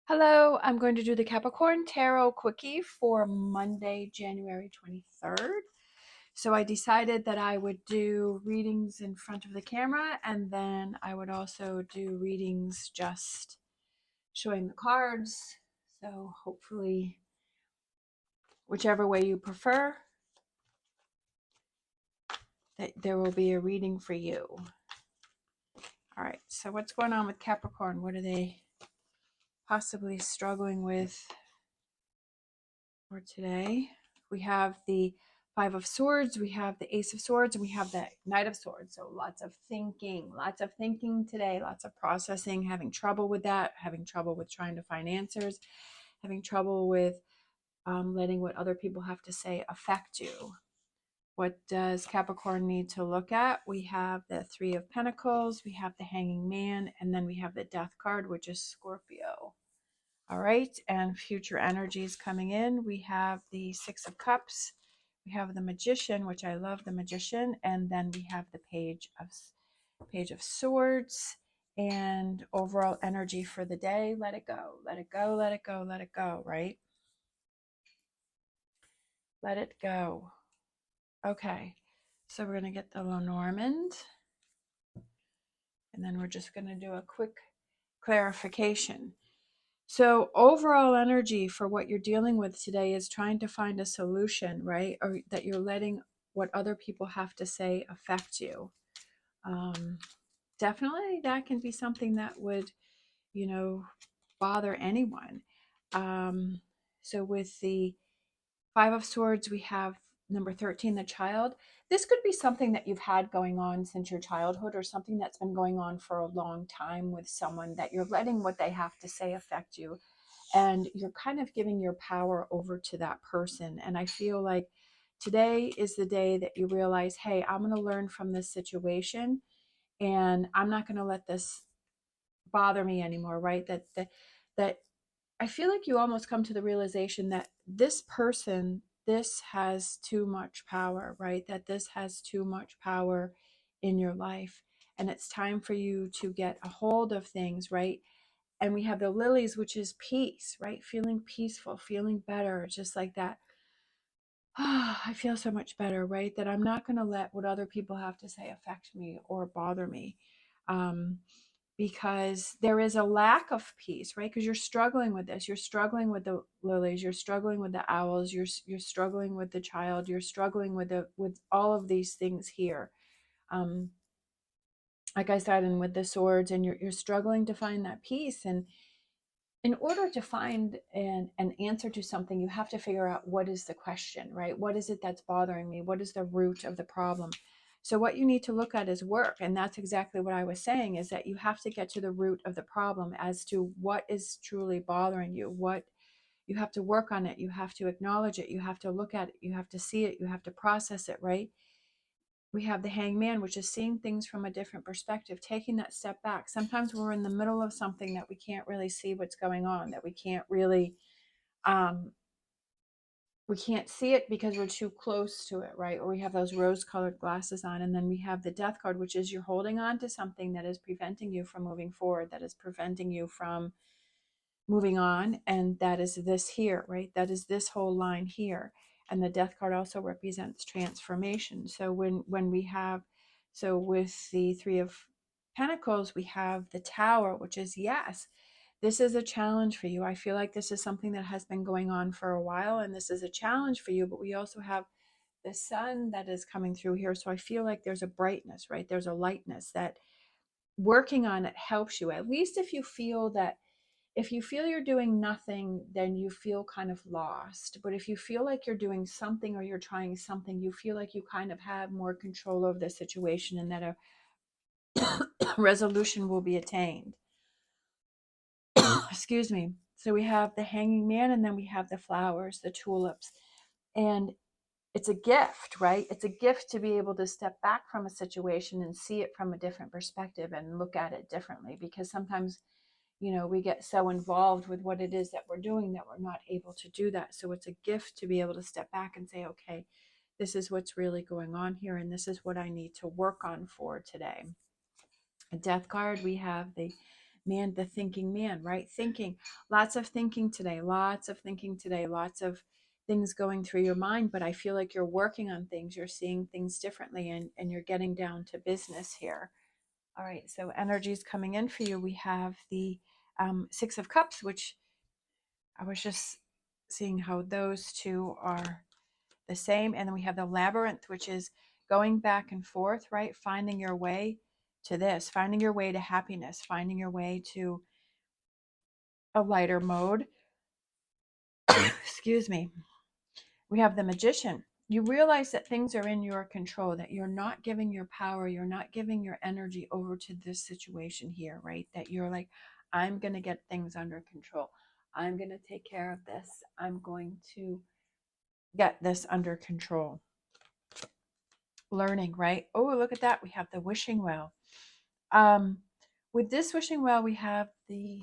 Hello, I'm going to do the Capricorn Tarot Quickie for Monday, January 23rd. So I decided that I would do readings in front of the camera, and then I would also do readings just showing the cards. So hopefully, whichever way you prefer, that there will be a reading for you. All right, so what's going on with Capricorn? What are they possibly struggling with for today? We have the Five of Swords, we have the Ace of Swords, and we have the Knight of Swords. So lots of thinking today, lots of processing, having trouble with that, having trouble with trying to find answers, having trouble with letting what other people have to say affect you. What does Capricorn need to look at? We have the Three of Pentacles, we have the Hanging Man, and then we have the Death card, which is Scorpio. All right, and future energies coming in. We have the Six of Cups. We have the Magician, which I love the Magician, and then we have the Page of Swords. And overall energy for the day. Let it go. Let it go. Let it go. Let it go. Right? Let it go. Okay. So we're gonna get the Lenormand, and then we're just gonna do a quick clarification. So overall energy for what you're dealing with today is trying to find a solution, right? Or that you're letting what other people have to say affect you. Definitely that can be something that would, bother anyone. So with the Five of Swords, we have number 13, the child. This could be something that you've had going on since your childhood, or something that's been going on for a long time with someone that you're letting what they have to say affect you. And you're kind of giving your power over to that person. And I feel like today is the day that you realize, hey, I'm going to learn from this situation, and I'm not going to let this bother me anymore, right? That I feel like you almost come to the realization that this person, this has too much power, right? That this has too much power in your life. And it's time for you to get a hold of things, right? And we have the lilies, which is peace, right? Feeling peaceful, feeling better, just like that. I feel so much better, right? That I'm not going to let what other people have to say affect me or bother me. Because there is a lack of peace, right? Because you're struggling with this. You're struggling with the lilies. You're struggling with the owls. You're struggling with the child. You're struggling with all of these things here. Um, like I said, and with the swords, and you're struggling to find that peace. And in order to find an answer to something, you have to figure out what is the question, right? What is it that's bothering me? What is the root of the problem? So what you need to look at is work. And that's exactly what I was saying, is that you have to get to the root of the problem as to what is truly bothering you. What you have to work on it. You have to acknowledge it. You have to look at it. You have to see it. You have to process it, right? We have the hangman, which is seeing things from a different perspective, taking that step back. Sometimes we're in the middle of something that we can't really see what's going on, that we can't really, we can't see it because we're too close to it, right? Or we have those rose-colored glasses on. And then we have the death card, which is you're holding on to something that is preventing you from moving forward, that is preventing you from moving on. And that is this here, right? That is this whole line here. And the death card also represents transformation. So when we have, so with the Three of Pentacles, we have the Tower, which is, yes, this is a challenge for you. I feel like this is something that has been going on for a while, and this is a challenge for you. But we also have the sun that is coming through here. So I feel like there's a brightness, right? There's a lightness that working on it helps you. At least if you feel that, if you feel you're doing nothing, then you feel kind of lost. But if you feel like you're doing something, or you're trying something, you feel like you kind of have more control of the situation, and that a resolution will be attained. Excuse me. So we have the hanging man, and then we have the flowers, the tulips. And it's a gift, right? It's a gift to be able to step back from a situation and see it from a different perspective and look at it differently. Because sometimes, we get so involved with what it is that we're doing that we're not able to do that. So it's a gift to be able to step back and say, okay, this is what's really going on here, and this is what I need to work on for today. A death card, we have the man, the thinking man, right? Thinking, lots of thinking today, lots of thinking today, lots of things going through your mind, but I feel like you're working on things, you're seeing things differently, and you're getting down to business here. All right, so energies coming in for you. We have the Six of Cups, which I was just seeing how those two are the same. And then we have the Labyrinth, which is going back and forth, right? Finding your way to this, finding your way to happiness, finding your way to a lighter mode. Excuse me. We have the Magician. You realize that things are in your control, that you're not giving your power, you're not giving your energy over to this situation here, right? That you're like, I'm going to get things under control. I'm going to take care of this. I'm going to get this under control. Learning, right? Oh, look at that. We have the wishing well. Um, with this wishing well, we have the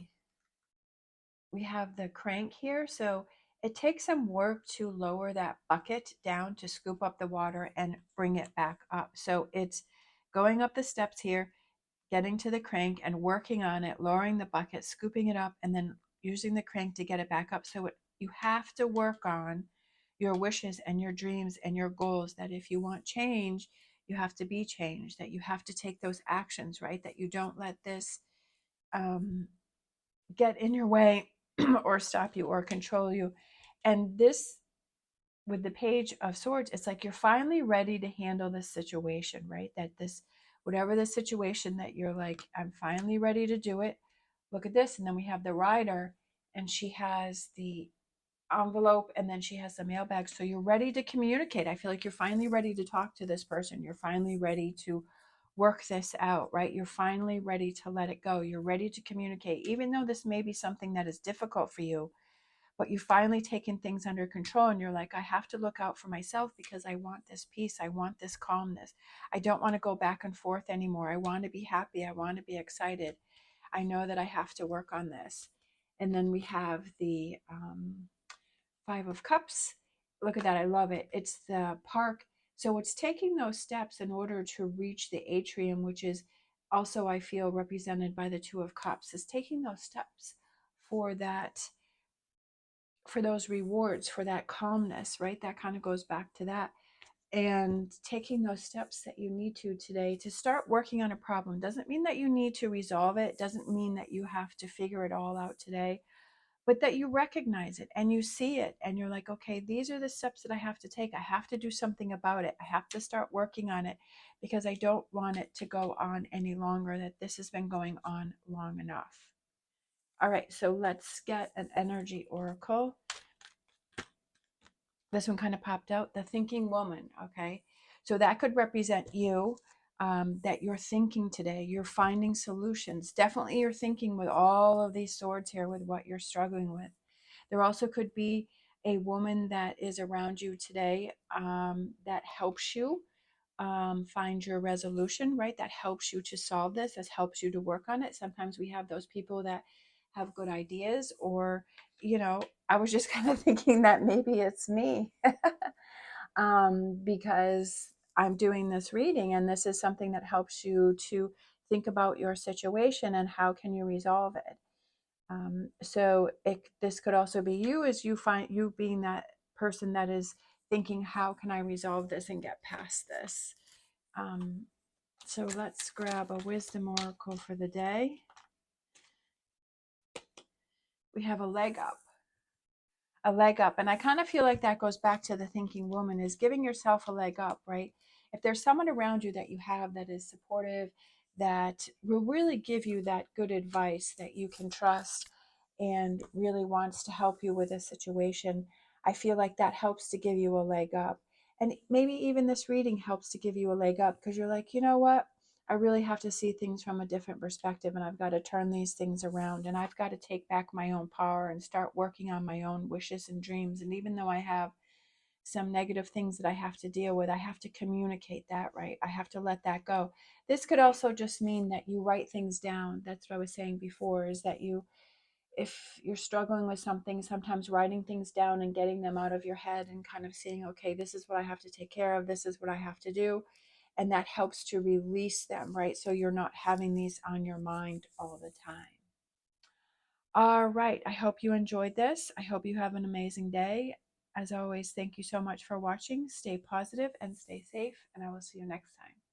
crank here. So it takes some work to lower that bucket down to scoop up the water and bring it back up. So it's going up the steps here, getting to the crank and working on it, lowering the bucket, scooping it up, and then using the crank to get it back up. So you have to work on your wishes and your dreams and your goals, that if you want change, you have to be changed, that you have to take those actions, right? That you don't let this um, get in your way or stop you or control you. And this, with the Page of Swords, it's like you're finally ready to handle this situation, right? That this, whatever the situation that you're like, I'm finally ready to do it. Look at this. And then we have the Rider, and she has the envelope, and then she has the mailbag. So you're ready to communicate. I feel like you're finally ready to talk to this person. You're finally ready to work this out, right? You're finally ready to let it go. You're ready to communicate, even though this may be something that is difficult for you, but you've finally taken things under control, and you're like, I have to look out for myself because I want this peace. I want this calmness. I don't want to go back and forth anymore. I want to be happy. I want to be excited. I know that I have to work on this. And then we have the Five of Cups. Look at that. I love it. It's the park. So it's taking those steps in order to reach the atrium, which is also, I feel, represented by the Two of Cups, is taking those steps for that, for those rewards, for that calmness, right? That kind of goes back to that. And taking those steps that you need to today to start working on a problem doesn't mean that you need to resolve it, doesn't mean that you have to figure it all out today, but that you recognize it and you see it and you're like, okay, these are the steps that I have to take. I have to do something about it. I have to start working on it because I don't want it to go on any longer, that this has been going on long enough. All right, so let's get an energy oracle. This one kind of popped out, the thinking woman. Okay, so that could represent you, that you're thinking today, you're finding solutions. Definitely you're thinking with all of these swords here with what you're struggling with. There also could be a woman that is around you today, that helps you find your resolution, right? That helps you to solve this, that helps you to work on it. Sometimes we have those people that have good ideas, or, I was just kind of thinking that maybe it's me, because I'm doing this reading, and this is something that helps you to think about your situation and how can you resolve it. This could also be you, as you find you being that person that is thinking, how can I resolve this and get past this? Um, so let's grab a wisdom oracle for the day. We have a leg up. A leg up. And I kind of feel like that goes back to the thinking woman, is giving yourself a leg up, right? If there's someone around you that you have that is supportive, that will really give you that good advice that you can trust and really wants to help you with a situation, I feel like that helps to give you a leg up. And maybe even this reading helps to give you a leg up, because you're like, you know what? I really have to see things from a different perspective, and I've got to turn these things around, and I've got to take back my own power and start working on my own wishes and dreams. And even though I have some negative things that I have to deal with, I have to communicate that, right? I have to let that go. This could also just mean that you write things down. That's what I was saying before, is that if you're struggling with something, sometimes writing things down and getting them out of your head and kind of seeing, okay, this is what I have to take care of, this is what I have to do, and that helps to release them, right? So you're not having these on your mind all the time. All right. I hope you enjoyed this. I hope you have an amazing day. As always, thank you so much for watching. Stay positive and stay safe, and I will see you next time.